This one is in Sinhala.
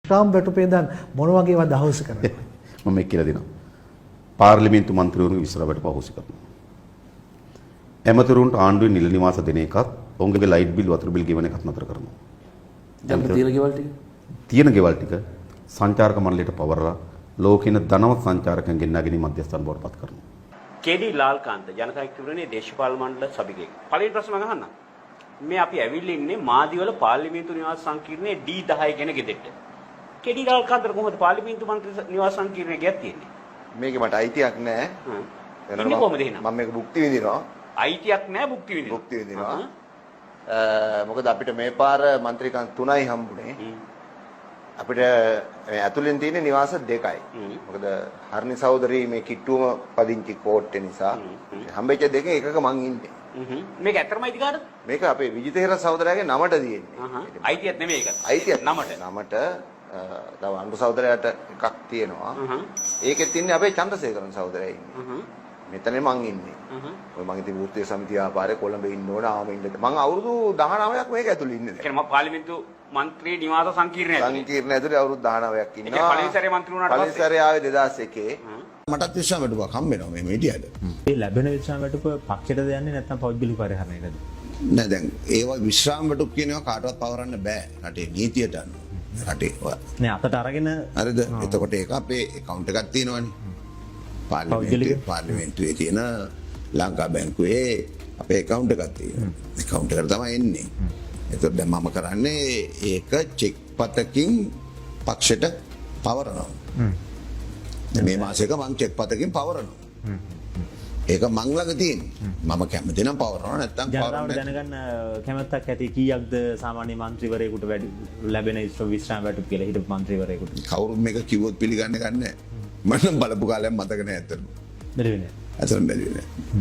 ශ්‍රාම් වැටුපේදන් මොන වගේවත් අහෝසි කරන්නේ? මම මේක කියලා දෙනවා. පාර්ලිමේන්තු මන්ත්‍රීවරුන්ගේ විශ්වාස වැටුප අහෝසි කරනවා. ඇමතිවරුන්ට ආණ්ඩුවේ නිල නිවාස දෙන එකත්, ඔවුන්ගේ ලයිට් බිල් වතුර බිල් ගෙවන එකත් නතර කරනවා. දැන් තියෙන ගෙවල් ටික සංචාරක මණ්ඩලයට පවරලා ලෝකින ධනවත් සංචාරකයන් ගෙන්නගෙන මධ්‍යස්ථාන බවට පත් කරනවා. කේඩී ලාල්කාන්ත ජනසංඛ්‍යාවේ දේශපාලන මණ්ඩල සභිකයෙක්. පළවෙනි ප්‍රශ්න මම අහන්නම්. මේ අපි ඇවිල්ලා ඉන්නේ මාදිවල පාර්ලිමේන්තු නිවාස සංකීර්ණයේ D10 කියන ගෙදරට. කේඩී ලාල්කාන්තට කොහොමද පාර්ලිමේන්තු මන්ත්‍රී නිවාස සංකීර්ණයේ ගියක් තියෙන්නේ? මේකේ මට අයිතියක් නැහැ. ඉන්නේ කොහමද එහෙනම්? මම මේක භුක්ති විඳිනවා. අයිතියක් නැහැ භුක්ති විඳිනවා. භුක්ති විඳිනවා. මොකද අපිට මේ පාර මන්ත්‍රීකම් 3යි හම්බුනේ. අපිට ඇතුලෙන් තියෙන නිවාස 2යි. මොකද හර්නි සහෝදරී මේ කිට්ටුවම පදිංචි කෝට්ටේ නිසා හම්බෙච්ච දෙකෙන් එකක මං ඉන්නේ. මේක ඇත්තම අයිති කාටද? මේක අපේ විජිතේර සහෝදරයාගේ නමට තියෙන්නේ. අයිතියක් නෙමෙයි ඒක. අයිතියක් නමට. තව අනුර සහෝදරයාට එකක් තියෙනවා. ඒකෙත් ඉන්නේ අපේ චන්ද්‍රසේකරන් සහෝදරයා ඉන්නේ. මෙතන මං ඉන්නේ. ඔය මං ඉතින් වෘත්තීය සමිති ව්‍යාපාරේ කොළඹ ඉන්න ඕන ආම ඉන්න. මං අවුරුදු 19ක් මේක ඇතුළේ ඉන්නේ. ඒ කියන්නේ මම පාර්ලිමේන්තු මන්ත්‍රී නිවාස සංකීර්ණය ඇතුළේ. සංකීර්ණ ඇතුළේ අවුරුදු 19ක් ඉන්නවා. ඒක පළවෙනි සැරේ මන්ත්‍රී වුණාට පස්සේ. පළවෙනි සැරේ ආවේ 2001. මටත් විශ්‍රාම වැටුපක් හම්බ වෙනවා මේ මීඩියාට. ඒ ලැබෙන විශ්‍රාම වැටුප පක්ෂයට දෙන්නේ නැත්නම් පෞද්ගලික පරිහරණයටද? නෑ දැන් ඒවා විශ්‍රාම වැටුප් කියනවා කාටවත් පවරන්න බෑ රටේ නීතියට අනුව. රටේ නේ අතට අරගෙන හරිද? එතකොට ඒක අපේ account එකක් තියෙනවනේ. පාර්ලිමේන්තුවේ තියෙන ලංකා බැංකුවේ අපේ account එකක් තියෙනවා. account එකට තමයි එන්නේ. එතකොට දැන් මම කරන්නේ ඒක චෙක් පතකින් පක්ෂයට පවරනවා. මේ මාසෙක මං චෙක් පතකින් පවරනවා. ඒක මං ළඟ තියෙන්නේ. මම කැමති නම් පවරනවා නැත්නම් ජනතාවට දැනගන්න කැමැත්තක් ඇති කීයක්ද සාමාන්‍ය මන්ත්‍රීවරයෙකුට වැඩි ලැබෙන විශ්‍රාම වැටුප් කියලා හිටපු මන්ත්‍රීවරයෙකුට? කවුරුත් මේක කිව්වොත් පිළිගන්නේ නැහැ. මම බලපු කාලයක් මතක නැහැ ඇත්තටම. බැලුවේ නැහැ. ඇත්තටම බැලුවේ නැහැ.